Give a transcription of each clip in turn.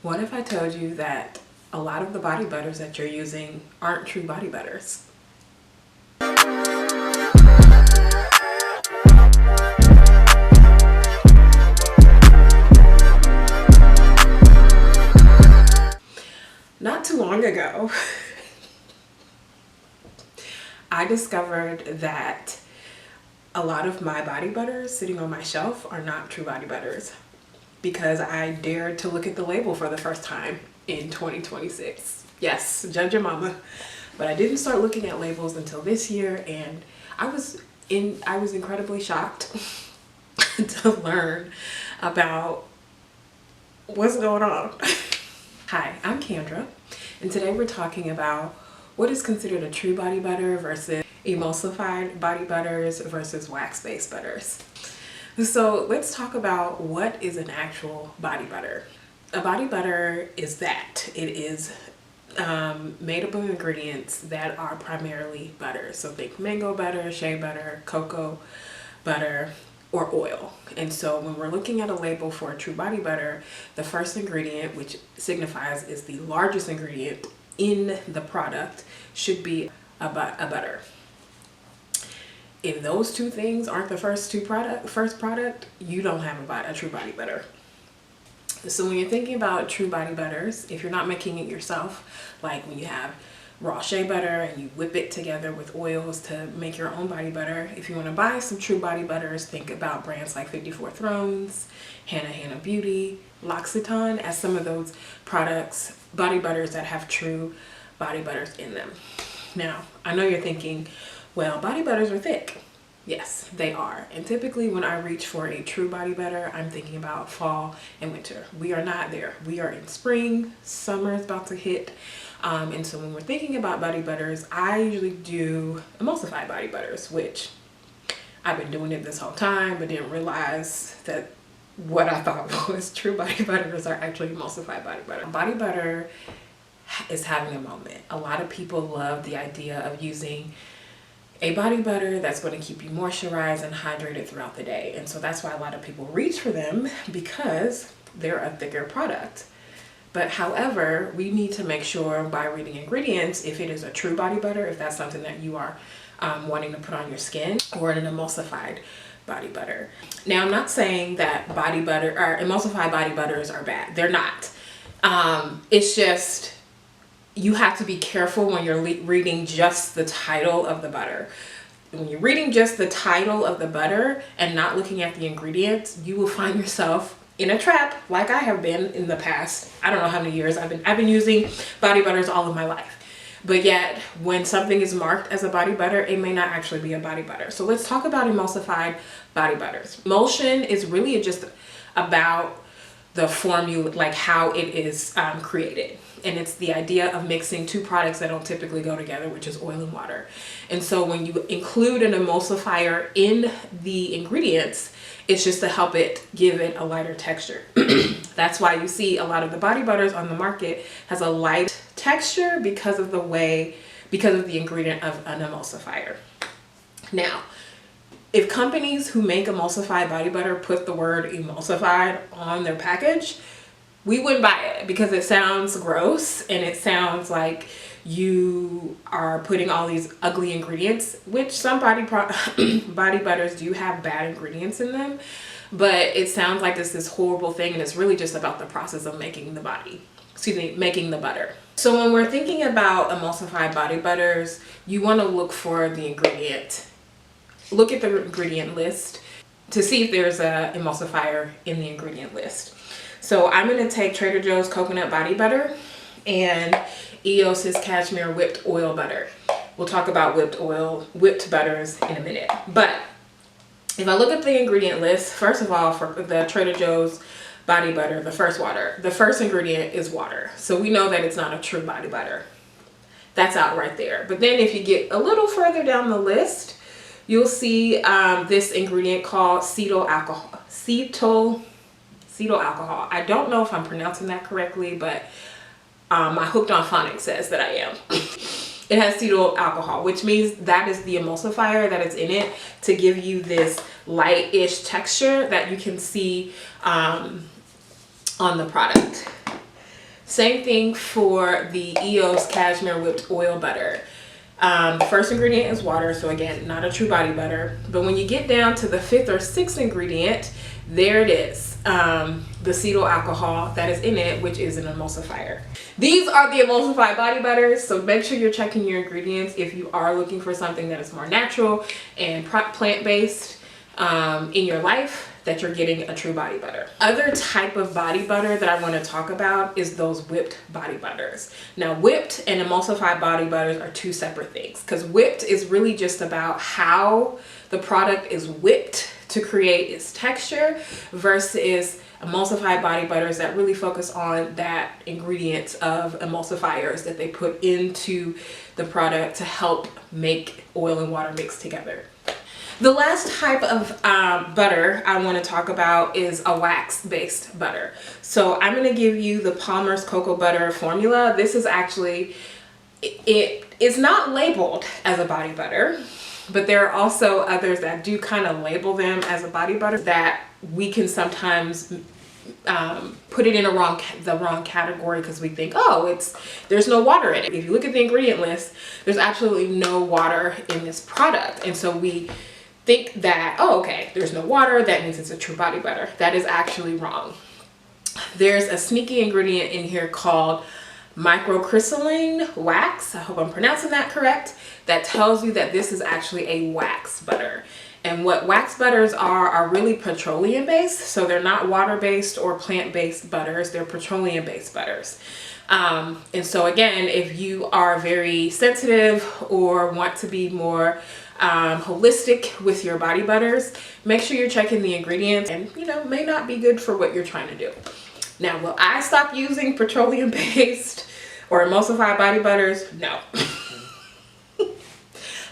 What if I told you that a lot of the body butters that you're using aren't true body butters? Not too long ago, I discovered that a lot of my body butters sitting on my shelf are not true body butters because I dared to look at the label for the first time in 2026. Yes, judge your mama. But I didn't start looking at labels until this year, and I was incredibly shocked to learn about what's going on. Hi, I'm Kendra, and today we're talking about what is considered a true body butter versus emulsified body butters versus wax-based butters. So let's talk about what is an actual body butter. A body butter is that. It is made up of ingredients that are primarily butter. So think mango butter, shea butter, cocoa butter, or oil. And so when we're looking at a label for a true body butter, the first ingredient, which signifies is the largest ingredient in the product, should be a butter. If those two things aren't the first product, you don't have a true body butter. So when you're thinking about true body butters, if you're not making it yourself, like when you have raw shea butter and you whip it together with oils to make your own body butter, if you want to buy some true body butters, think about brands like 54 Thrones, Hannah Beauty, L'Occitane as some of those products, body butters that have true body butters in them. Now, I know you're thinking, well, body butters are thick. Yes, they are. And typically when I reach for a true body butter, I'm thinking about fall and winter. We are not there. We are in spring, summer is about to hit. And so when we're thinking about body butters, I usually do emulsified body butters, which I've been doing it this whole time, but didn't realize that what I thought was true body butters are actually emulsified body butter. Body butter is having a moment. A lot of people love the idea of using a body butter that's going to keep you moisturized and hydrated throughout the day. And so that's why a lot of people reach for them, because they're a thicker product. But however, we need to make sure by reading ingredients if it is a true body butter, if that's something that you are wanting to put on your skin, or an emulsified body butter. Now, I'm not saying that body butter or emulsified body butters are bad. They're not. It's just you have to be careful when you're reading just the title of the butter. When you're reading just the title of the butter and not looking at the ingredients, you will find yourself in a trap, like I have been in the past. I don't know how many years I've been using body butters all of my life. But yet, when something is marked as a body butter, it may not actually be a body butter. So let's talk about emulsified body butters. Emulsion is really just about the formula, like how it is created. And it's the idea of mixing two products that don't typically go together, which is oil and water. And so when you include an emulsifier in the ingredients, it's just to help it give it a lighter texture. That's why you see a lot of the body butters on the market has a light texture because of the ingredient of an emulsifier. Now, if companies who make emulsified body butter put the word emulsified on their package, we wouldn't buy it because it sounds gross and it sounds like you are putting all these ugly ingredients, which some body butters do have bad ingredients in them, but it sounds like it's this horrible thing, and it's really just about the process of making the butter. So when we're thinking about emulsified body butters, you want to look for the ingredient. Look at the ingredient list to see if there's a emulsifier in the ingredient list. So I'm going to take Trader Joe's coconut body butter and Eos's cashmere whipped oil butter. We'll talk about whipped butters in a minute. But if I look at the ingredient list, first of all, for the Trader Joe's body butter, the first ingredient is water. So we know that it's not a true body butter. That's out right there. But then if you get a little further down the list, you'll see this ingredient called cetyl alcohol. Cetyl alcohol. I don't know if I'm pronouncing that correctly, but my Hooked on Phonics says that I am. It has cetyl alcohol, which means that is the emulsifier that is in it to give you this light-ish texture that you can see on the product. Same thing for the EOS Cashmere Whipped Oil Butter. First ingredient is water, so again, not a true body butter. But when you get down to the 5th or 6th ingredient, there it is, the cetyl alcohol that is in it, which is an emulsifier. These are the emulsified body butters, so make sure you're checking your ingredients if you are looking for something that is more natural and plant-based in your life, that you're getting a true body butter. Other type of body butter that I want to talk about is those whipped body butters. Now, whipped and emulsified body butters are two separate things, because whipped is really just about how the product is whipped to create its texture, versus emulsified body butters that really focus on that ingredients of emulsifiers that they put into the product to help make oil and water mix together. The last type of butter I want to talk about is a wax-based butter. So I'm going to give you the Palmer's Cocoa Butter formula. This is actually, it is not labeled as a body butter, but there are also others that do kind of label them as a body butter that we can sometimes put it in the wrong category, because we think, oh, there's no water in it. If you look at the ingredient list, there's absolutely no water in this product, and so we think that, oh, okay, there's no water, that means it's a true body butter. That is actually wrong. There's a sneaky ingredient in here called microcrystalline wax, I hope I'm pronouncing that correct, that tells you that this is actually a wax butter. And what wax butters are really petroleum based, so they're not water based or plant based butters, they're petroleum based butters. And so again, if you are very sensitive or want to be more holistic with your body butters, make sure you're checking the ingredients, and may not be good for what you're trying to do. Now, will I stop using petroleum based or emulsified body butters? No.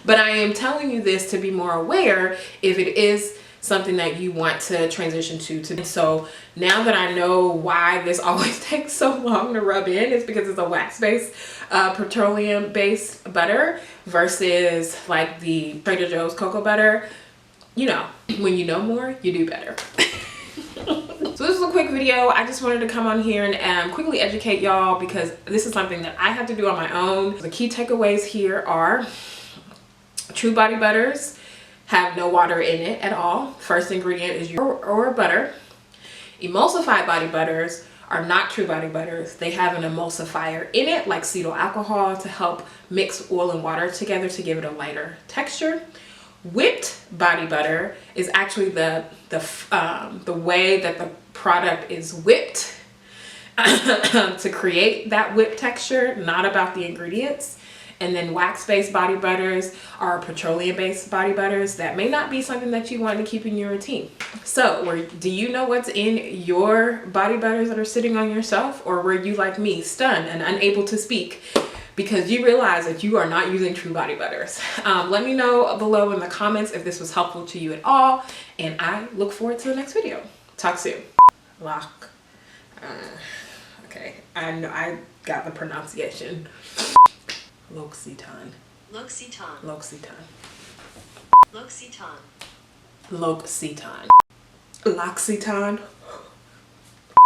But I am telling you this to be more aware if it is something that you want to transition to. So now that I know why this always takes so long to rub in, it's because it's a wax-based, petroleum-based butter versus like the Trader Joe's cocoa butter. When you know more, you do better. So this is a quick video. I just wanted to come on here and quickly educate y'all, because this is something that I have to do on my own. The key takeaways here are: true body butters have no water in it at all. First ingredient is or butter. Emulsified body butters are not true body butters. They have an emulsifier in it, like cetyl alcohol, to help mix oil and water together to give it a lighter texture. Whipped body butter is actually the way that the product is whipped to create that whipped texture, not about the ingredients. And then wax-based body butters are petroleum-based body butters that may not be something that you want to keep in your routine. So, do you know what's in your body butters that are sitting on your shelf? Or were you like me, stunned and unable to speak because you realize that you are not using true body butters? Let me know below in the comments if this was helpful to you at all, and I look forward to the next video. Talk soon. Lock. Okay, I know I got the pronunciation. L'Occitane. L'Occitane. L'Occitane. L'Occitane. L'Occitane. L'Occitane.